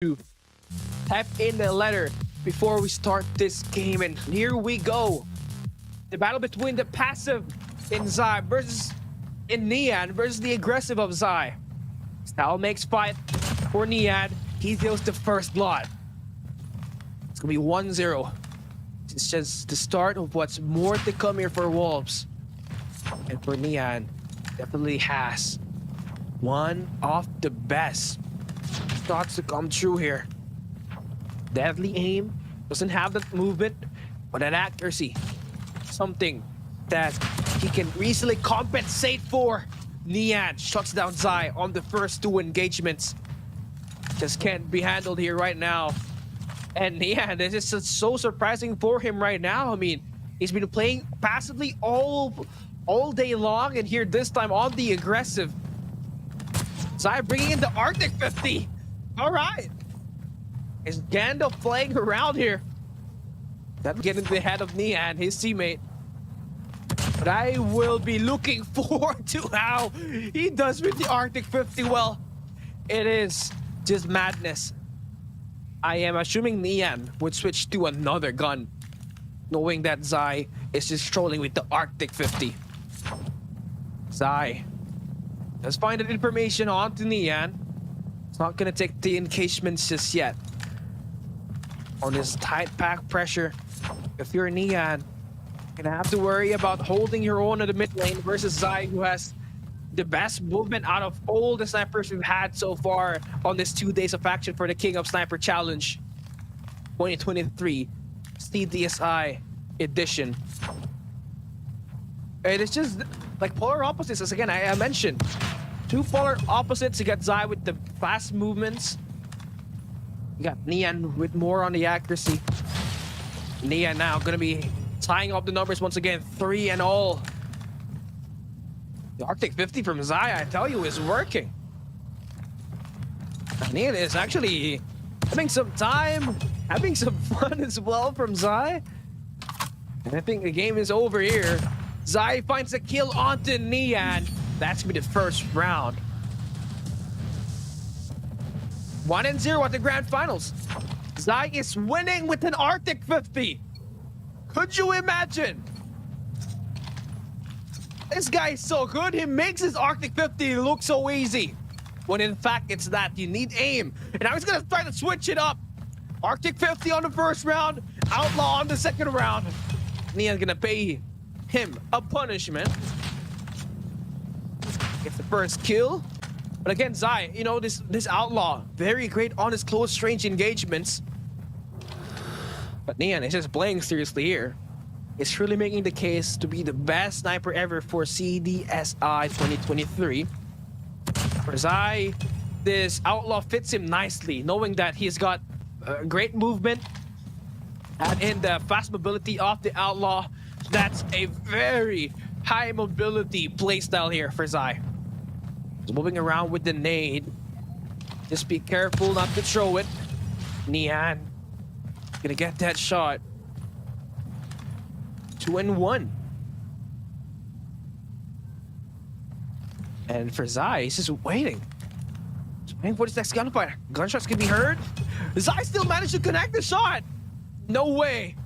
to type in the letter before we start this game. And here we go. The battle between the passive in Zai versus in Nian versus the aggressive of Zai. Style makes fight for Nian. He deals the first blood. It's gonna be 1-0. It's just the start of what's more to come here for Wolves. And for Nian, definitely has one of the best shots to come true here. Deadly aim, doesn't have that movement, but that accuracy. Something that he can easily compensate for. Nian shuts down Zai on the first two engagements. Just can't be handled here right now. And Nian, this is just so surprising for him right now. I mean, he's been playing passively all day long, and here this time on the aggressive. Zai bringing in the Arctic 50. All right. Is Gandalf playing around here? That'll get into the head of Nian, his teammate. But I will be looking forward to how he does with the Arctic 50. Well, it is just madness. I am assuming Nian would switch to another gun, knowing that Zai is just trolling with the Arctic 50. Zai, let's find that information onto Nian. It's not gonna take the engagements just yet. On this tight pack pressure, if you're Nian, you're gonna have to worry about holding your own in the mid lane versus Zai, who has the best movement out of all the snipers we've had so far on this 2 days of action for the King of Sniper Challenge 2023 CDSI edition. And it's just like polar opposites, as again I mentioned. Two polar opposites. You got Zai with the fast movements. You got Nian with more on the accuracy. Nian now gonna be tying up the numbers once again, 3 and all. The Arctic 50 from Zai, I tell you, is working. Nian is actually having some time, having some fun as well from Zai. And I think the game is over here. Zai finds a kill onto Nian. That's gonna be the first round. 1-0 at the grand finals. Zai is winning with an Arctic 50. Could you imagine? This guy is so good. He makes his Arctic 50 look so easy, when in fact it's that you need aim. And now he's gonna try to switch it up. Arctic 50 on the first round, Outlaw on the second round. Nian's gonna pay him a punishment. Gets the first kill. But again, Zai, you know, this Outlaw, very great on his close range engagements. But Nian is just playing seriously here. It's really making the case to be the best sniper ever for CDSI 2023. For Zai, this Outlaw fits him nicely, knowing that he's got great movement. And in the fast mobility of the Outlaw, that's a very high mobility playstyle here for Zai. He's moving around with the nade. Just be careful not to throw it. Nian gonna get that shot. 2-1. And for Zai, he's just waiting. He's waiting for this next gunfire. Gunshots can be heard. Zai still managed to connect the shot. No way.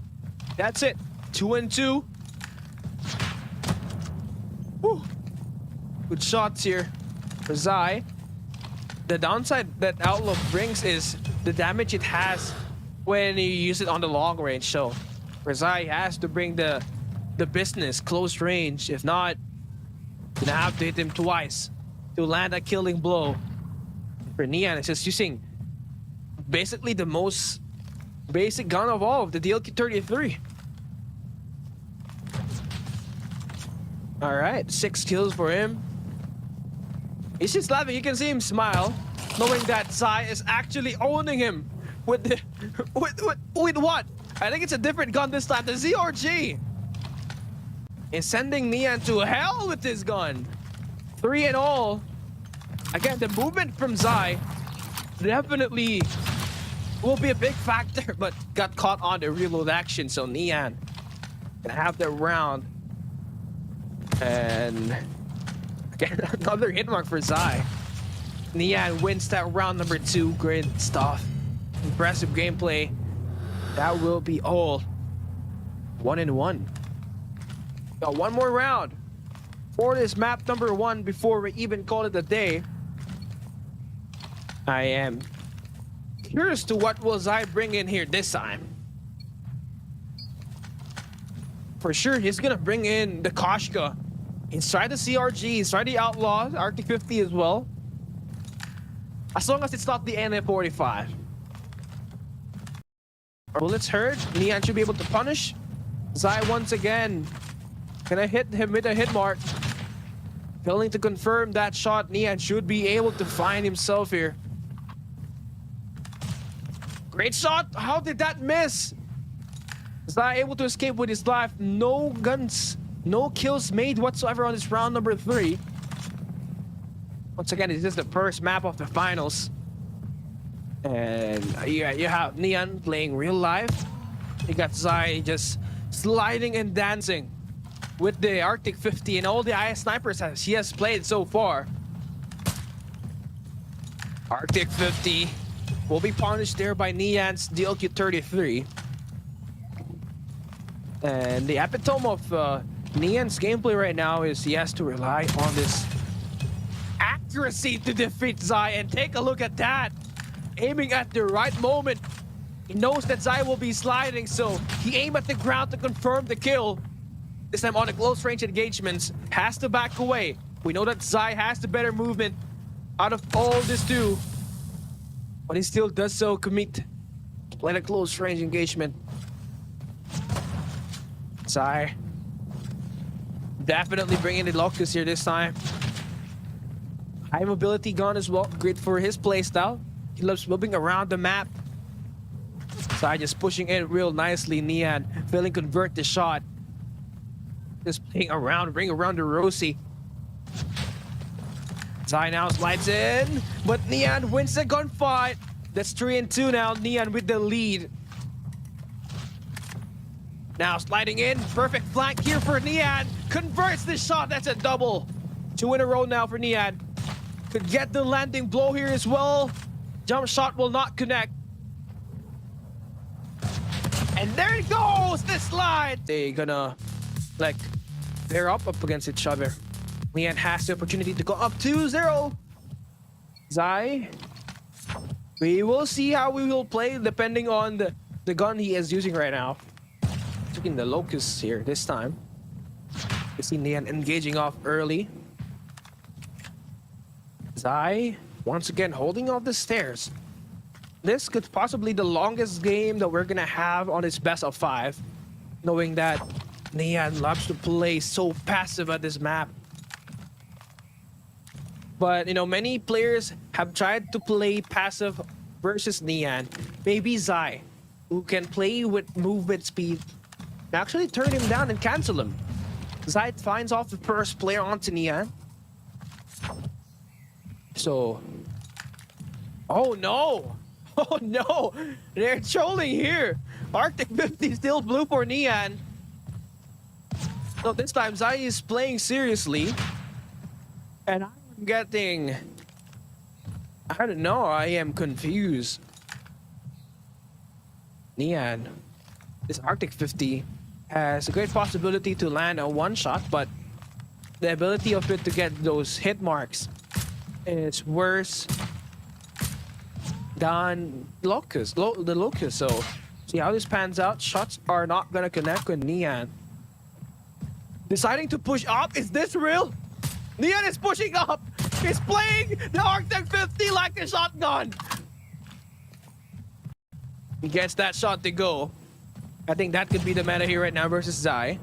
That's it. 2-2. Whew. Good shots here for Zai. The downside that Outlaw brings is the damage it has when you use it on the long range. So for Zai, has to bring the business close range. If not, you're gonna have to hit him twice to land a killing blow. For Nian, it's just using basically the most basic gun of all, the DLQ-33. All right, 6 kills for him. He's just laughing. You can see him smile, knowing that Zai is actually owning him with the with what? I think it's a different gun this time. The ZRG is sending Nian to hell with this gun. 3 and all. Again, the movement from Zai definitely will be a big factor, but got caught on the reload action. So Nian gonna have the round. And again, another hit mark for Zai. Nian wins that round number 2. Great stuff. Impressive gameplay. That will be all 1-1. Got one more round for this map number 1 before we even call it a day. I am curious to what will Zai bring in here this time. For sure, he's gonna bring in the Koshka. He's tried the CRG, he's tried the Outlaw, Arctic 50 as well. As long as it's not the NF45. Bullets heard. Nian should be able to punish. Zai once again. Gonna hit him with a hit mark. Failing to confirm that shot. Nian should be able to find himself here. Great shot. How did that miss? Zai able to escape with his life. No guns, no kills made whatsoever on this round number 3. Once again, this is the first map of the finals. And yeah, you have Nian playing real life. You got Zai just sliding and dancing with the Arctic 50 and all the IS snipers as he has played so far. Arctic 50 will be punished there by Nian's DLQ 33. And the epitome of Nian's gameplay right now is he has to rely on this accuracy to defeat Zai. And take a look at that. Aiming at the right moment. He knows that Zai will be sliding, so he aimed at the ground to confirm the kill. This time on the close range engagements, has to back away. We know that Zai has the better movement out of all this two. But he still does so commit to play the close range engagement. Zai definitely bringing the Locust here this time. High mobility gun as well, great for his playstyle. He loves moving around the map. Zai just pushing in real nicely. Nian failing to convert the shot. Just playing around, ring around the Rosie. Zai now slides in, but Nian wins the gunfight. That's 3-2 now. Nian with the lead. Now sliding in, perfect flank here for Nian. Converts the shot, that's a double. 2 in a row now for Nian. Could get the landing blow here as well. Jump shot will not connect. And there it goes, the slide. They gonna, like, they're up against each other. Nian has the opportunity to go up 2-0. Zai, we will see how we will play depending on the gun he is using right now. Taking the Locust here this time. You see Nian engaging off early. Zai once again holding off the stairs. This could possibly be the longest game that we're gonna have on this best of 5, knowing that Nian loves to play so passive at this map. But you know, many players have tried to play passive versus Nian. Maybe Zai, who can play with movement speed, actually turn him down and cancel him. Zai finds off the first player onto Nian. So, oh no! Oh no! They're trolling here! Arctic 50 still blue for Nian. So this time Zai is playing seriously. And I'm getting... I don't know, I am confused. Nian, this Arctic 50 has a great possibility to land a one-shot, but the ability of it to get those hit marks is worse than Locust, the Locust. So see how this pans out. Shots are not gonna connect with Nian. Deciding to push up. Is this real? Nian is pushing up. He's playing the Arctic 50 like a shotgun. He gets that shot to go. I think that could be the meta here right now versus Zai.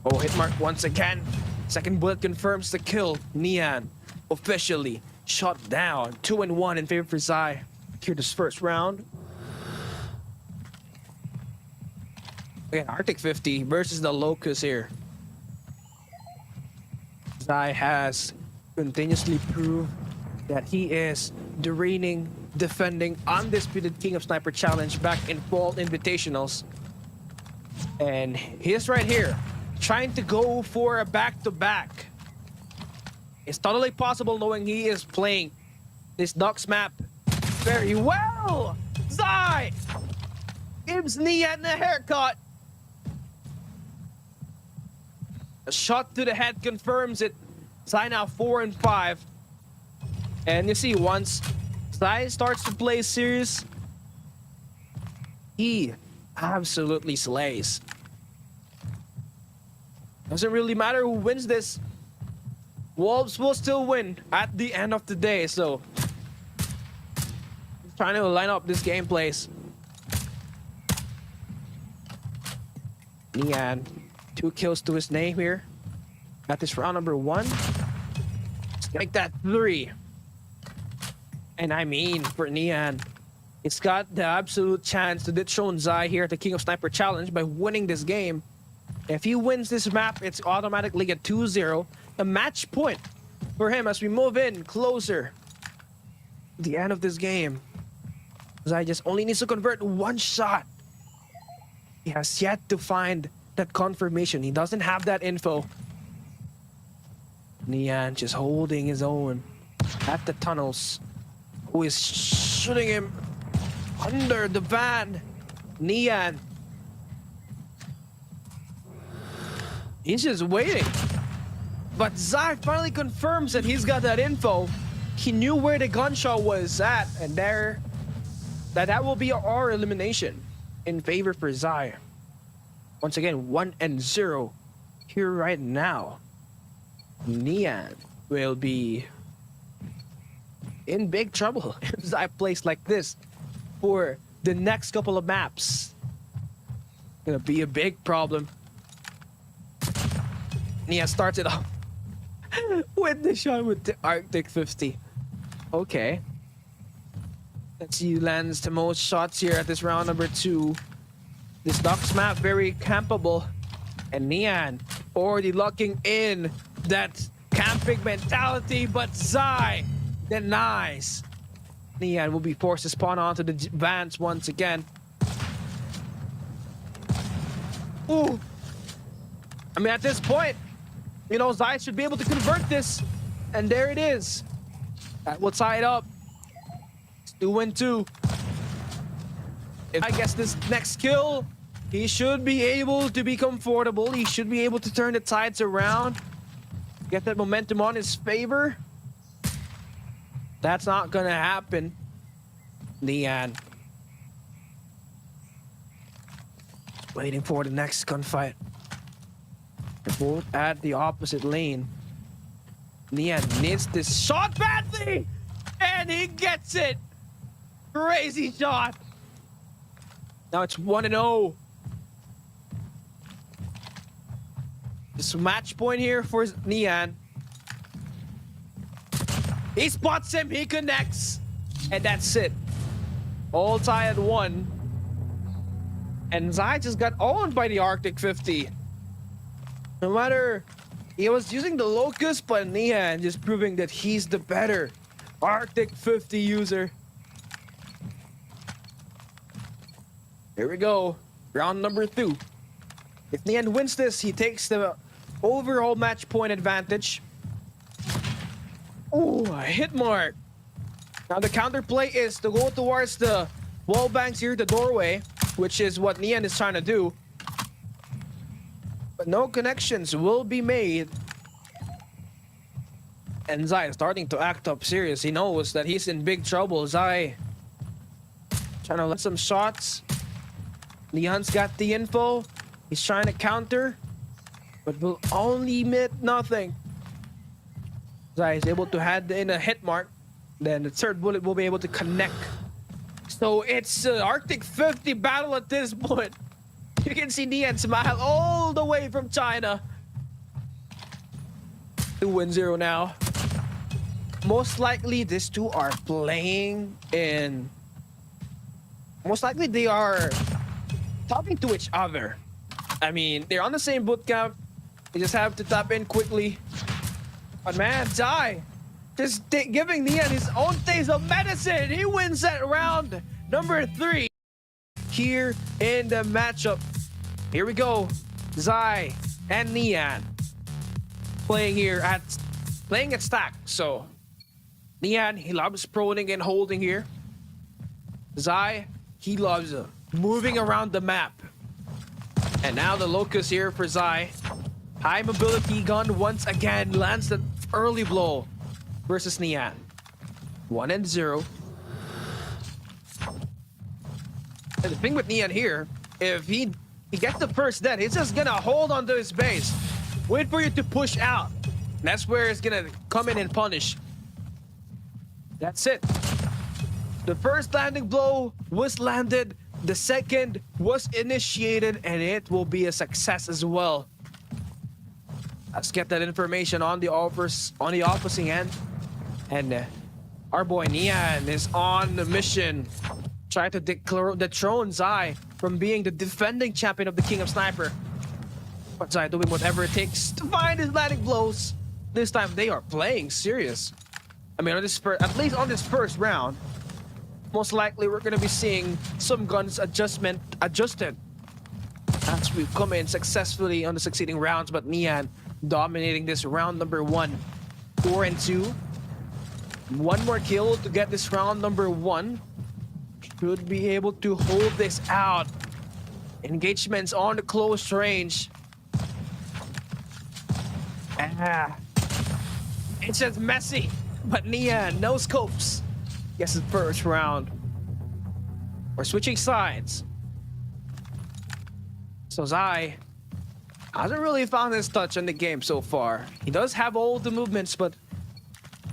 Oh, hit mark once again. Second bullet confirms the kill. Nian officially shot down. 2-1 in favor for Zai here this first round. Again, Arctic 50 versus the Locust here. Zai has continuously proved that he is the reigning, defending, undisputed King of Sniper Challenge back in Fall Invitationals. And he is right here, trying to go for a back-to-back. It's totally possible knowing he is playing this Ducks map very well. kill! Zai gives Nian a haircut. A shot to the head confirms it. Zai now 4 and 5. And you see, once Zai starts to play serious, he absolutely slays. Doesn't really matter who wins this. Wolves will still win at the end of the day, so trying to line up this gameplays. Nian, 2 kills to his name here. At this round number 1. Let's make that 3. And I mean, for Nian, it's got the absolute chance to dethrone Zai here at the King of Sniper Challenge by winning this game. If he wins this map, it's automatically a 2-0. A match point for him as we move in closer to the end of this game. Zai just only needs to convert 1 shot. He has yet to find that confirmation. He doesn't have that info. Nian just holding his own at the tunnels. Who is shooting him under the van? Nian. He's just waiting. But Zai finally confirms that he's got that info. He knew where the gunshot was at, and that will be our elimination in favor for Zai. Once again, 1-0 here right now. Nian will be in big trouble if Zai plays like this for the next couple of maps. Gonna be a big problem. Nian starts it off with the shot with the Arctic 50. Okay. Let's see who lands the most shots here at this round number 2. This Ducks map very campable. And Nian already locking in that camping mentality, but Zai denies. Nian will be forced to spawn onto the vans once again. Ooh. I mean, at this point, you know, Zai should be able to convert this. And there it is. That will tie it up. It's 2-2. If I guess this next kill, he should be able to be comfortable. He should be able to turn the tides around. Get that momentum on his favor. That's not gonna happen. Nian. Waiting for the next gunfight. They're both at the opposite lane. Nian needs this shot badly! And he gets it! Crazy shot! Now it's 1-0. This match point here for Nian. He spots him, he connects. And that's it. All tie at 1. And Zai just got owned by the Arctic 50. No matter, he was using the Locust, but Nian just proving that he's the better Arctic 50 user. Here we go. Round number 2. If Nian wins this, he takes the overall match point advantage. Ooh, a hit mark. Now the counterplay is to go towards the wall banks here, the doorway, which is what Nian is trying to do. But no connections will be made. And Zai is starting to act up serious. He knows that he's in big trouble. Zai trying to let some shots. Nian's got the info. He's trying to counter, but will only hit nothing. Zai is able to add in a hit mark. Then the third bullet will be able to connect. So it's an Arctic 50 battle at this point. You can see Nian smile all the way from China. 2-0 now. Most likely these two are playing in... Most likely they are talking to each other. I mean, they're on the same boot camp. They just have to tap in quickly. But man, Zai just giving Nian his own taste of medicine. He wins that round number 3 here in the matchup. Here we go. Zai and Nian playing at stack. So Nian, he loves proning and holding here. Zai, he loves moving around the map. And now the Locust here for Zai. High mobility gun once again lands the early blow versus Nian. 1-0. And the thing with Nian here, if he gets the first dead, he's just gonna hold onto his base. Wait for you to push out. That's where it's gonna come in and punish. That's it. The first landing blow was landed. The second was initiated, and it will be a success as well. Let's get that information on the opposing end. And our boy Nian is on the mission. Trying to dethrone Zai from being the defending champion of the King of Sniper. But Zai doing whatever it takes to find his landing blows. This time they are playing serious. I mean, on this at least on this first round, most likely we're gonna be seeing some guns adjusted as we've come in successfully on the succeeding rounds. But Nian dominating this round number 1, 4-2. One more kill to get this round number 1. Should be able to hold this out. Engagements on the close range. It's just messy. But Nian, no scopes. Guess the first round. We're switching sides. So Zai hasn't really found his touch in the game so far. He does have all the movements, but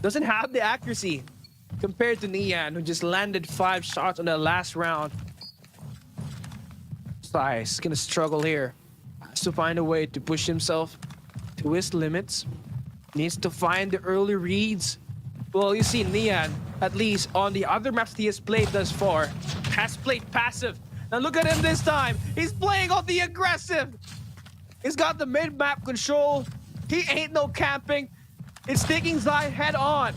doesn't have the accuracy compared to Nian, who just landed 5 shots on the last round. Zai is gonna struggle here. Has to find a way to push himself to his limits. Needs to find the early reads. Well, you see Nian, at least on the other maps he has played thus far, has played passive. Now look at him this time. He's playing on the aggressive. He's got the mid-map control. He ain't no camping. It's taking Zai head on.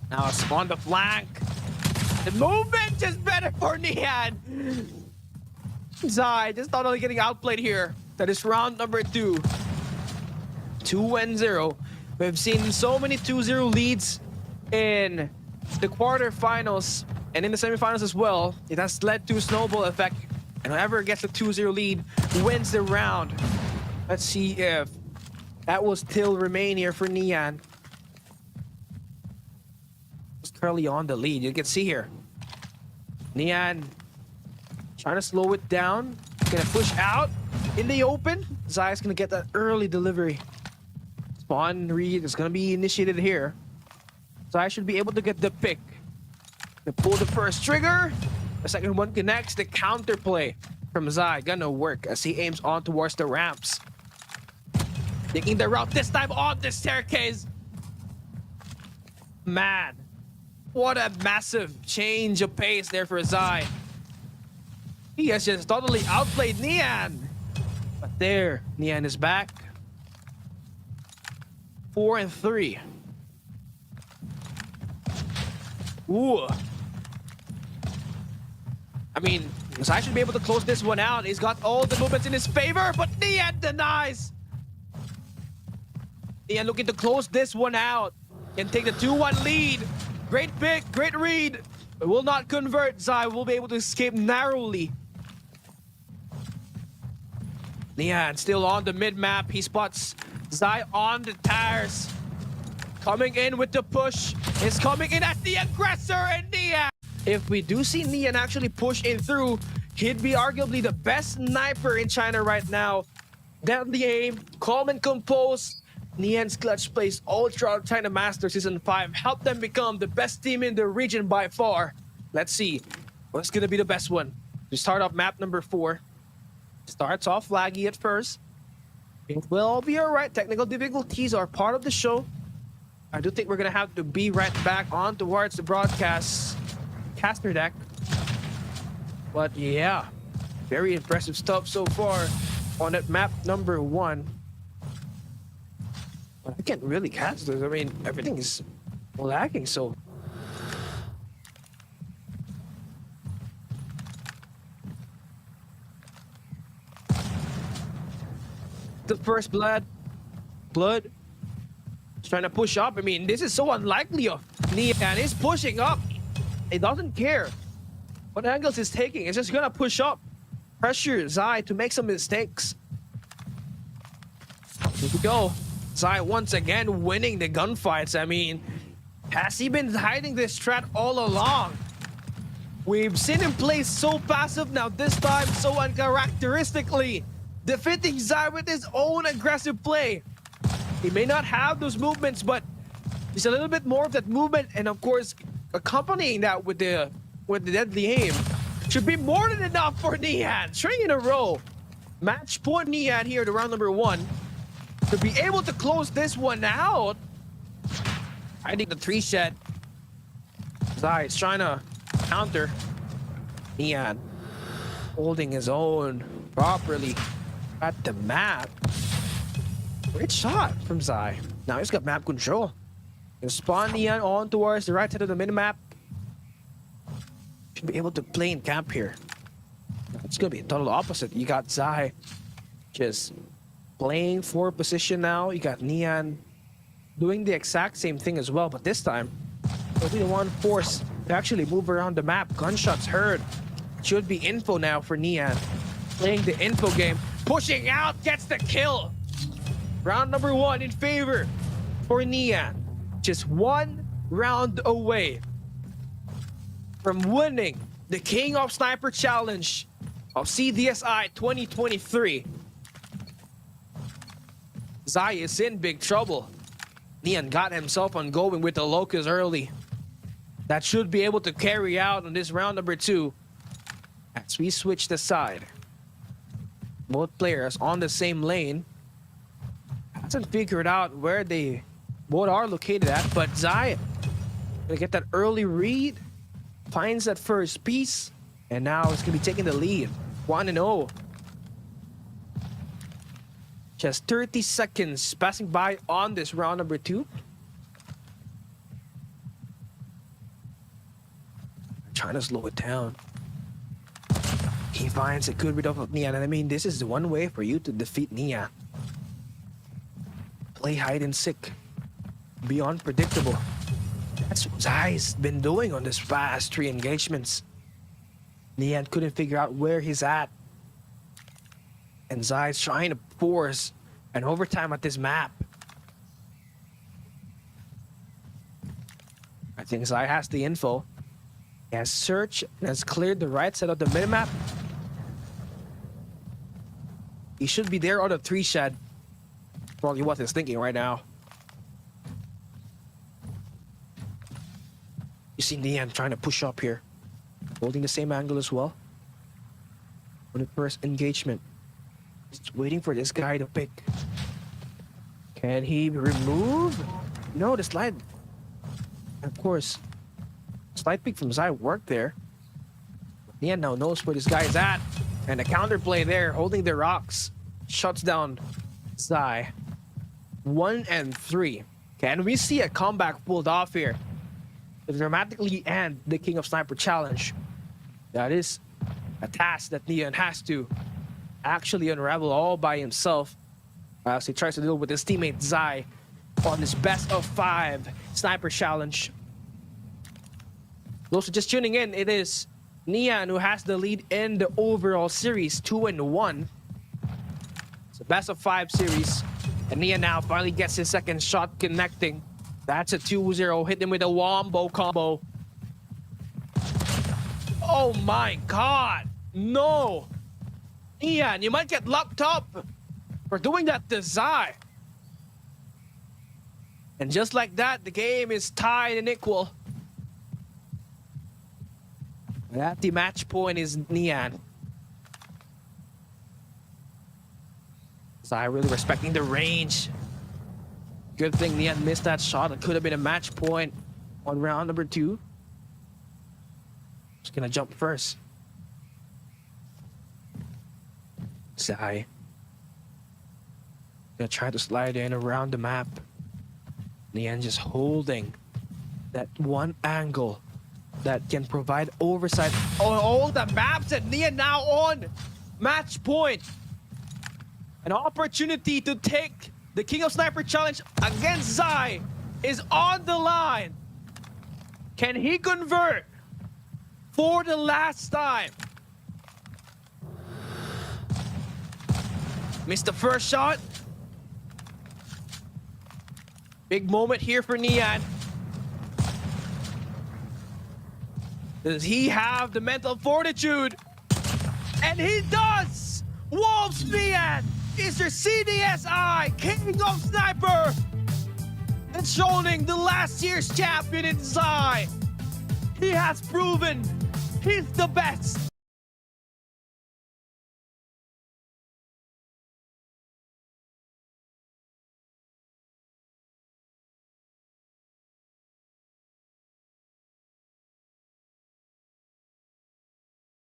Now it's on the flank. The movement is better for Nian. Zai just not only getting outplayed here. That is round number 2. 2-0. We've seen so many 2-0 leads in the quarterfinals and in the semifinals as well. It has led to a snowball effect, and whoever gets a 2-0 lead wins the round. Let's see if that will still remain here for Nian. It's currently on the lead. You can see here. Nian trying to slow it down. Gonna push out in the open. Zai's gonna get that early delivery. Spawn read is gonna be initiated here. Zai should be able to get the pick. They pull the first trigger. The second one connects. The counterplay from Zai gonna work as he aims on towards the ramps. Taking the route this time on the staircase. Man, what a massive change of pace there for Zai. He has just totally outplayed Nian. But there, Nian is back. 4-3. Ooh. I mean, Zai should be able to close this one out. He's got all the movements in his favor, but Nian denies. Nian looking to close this one out and take the 2-1 lead. Great pick, great read. But will not convert. Zai will be able to escape narrowly. Nian still on the mid-map. He spots Zai on the tires. Coming in with the push. Is coming in as the aggressor, and Nian. If we do see Nian actually push in through, he'd be arguably the best sniper in China right now. Down the aim, calm and composed. Nian's clutch plays all throughout China Masters Season 5 helped them become the best team in the region by far. Let's see what's gonna be the best one. We start off map number 4. Starts off laggy at first. It will be alright. Technical difficulties are part of the show. I do think we're gonna have to be right back on towards the caster deck. But yeah, very impressive stuff so far on that map number 1. But I can't really cast this. I mean, everything is lagging, so. The first blood. He's trying to push up. I mean, this is so unlikely of Nian is pushing up. It doesn't care what angles he's taking. It's just gonna push up, pressure Zai to make some mistakes. Here we go. Zai once again winning the gunfights. I mean, has he been hiding this strat all along? We've seen him play so passive, now this time so uncharacteristically, defeating Zai with his own aggressive play. He may not have those movements, but he's a little bit more of that movement, and of course, accompanying that with the deadly aim should be more than enough for Nian. 3 in a row. Match point Nian here to round number 1. To be able to close this one out. I think the 3 shed. Zai is trying to counter. Nian holding his own properly at the map. Great shot from Zai. Now he's got map control. He'll spawn Nian on towards the right side of the minimap. Should be able to play in camp here. It's gonna be a total opposite. You got Zai just playing for position now. You got Nian doing the exact same thing as well, but this time he'll be the one forced to actually move around the map. Gunshots heard. Should be info now for Nian. Playing the info game. Pushing out, gets the kill. Round number 1 in favor for Nian. Just 1 round away from winning the King of Sniper Challenge of CDSI 2023. Zai is in big trouble. Nian got himself on going with the Locust early. That should be able to carry out on this round number 2 as we switch the side. Both players on the same lane. Hasn't figured out where they both are located at, but Zai gonna get that early read, finds that first piece, and now it's gonna be taking the lead. 1-0. Just 30 seconds passing by on this round number 2. Trying to slow it down. He finds a good rid of Nian, and I mean, this is one way for you to defeat Nian. Play hide and seek. Be unpredictable. That's what Zai's been doing on this past 3 engagements. Nian couldn't figure out where he's at. And Zai's trying to force an overtime at this map. I think Zai has the info. He has searched and has cleared the right side of the minimap. He should be there on the 3 shed. Probably what he's thinking right now. You see Nian trying to push up here. Holding the same angle as well. On the first engagement. Just waiting for this guy to pick. Can he remove? No, the slide. Of course. Slide pick from Zai worked there. Nian now knows where this guy is at. And the counterplay there, holding the rocks. Shuts down Zai. 1-3. Can we see a comeback pulled off here to dramatically end the King of Sniper Challenge? That is a task that Nian has to actually unravel all by himself as he tries to deal with his teammate Zai on this best of 5 Sniper Challenge. Those who are just tuning in, it is Nian who has the lead in the overall series, 2-1. It's a best of 5 series. And Nian now finally gets his second shot connecting. That's a 2-0. Hit him with a wombo combo. Oh my god. No. Nian, you might get locked up for doing that to Zai. And just like that, the game is tied and equal. And at the match point is Nian. Zai really respecting the range. Good thing Nian missed that shot. It could have been a match point on round number 2. Just gonna jump first. Zai gonna try to slide in around the map. Nian just holding that one angle that can provide oversight on all the maps, and Nian now on match point. An opportunity to take the King of Sniper Challenge against Zai is on the line. Can he convert for the last time. Missed the first shot. Big moment here for Nian. Does he have the mental fortitude? And he does! Wolves Nian is your CDSI King of Sniper! And showing the last year's champion in Zai. He has proven he's the best.